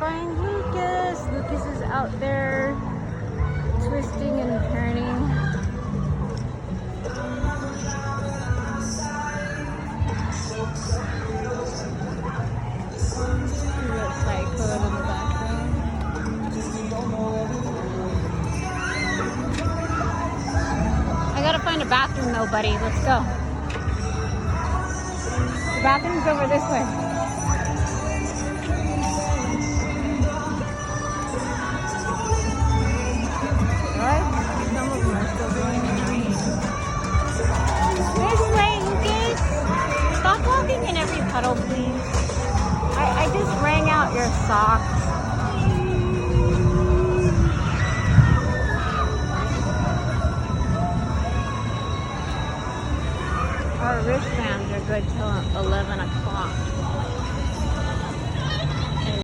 find Lucas. Lucas is out there twisting and turning. He looks like Code in the background. I gotta find a bathroom though, buddy. Let's go. The bathroom's over this way. This way, Lucas. Stop walking in every puddle, please. I just wrang out your socks. Our wristbands are good till 11 o'clock.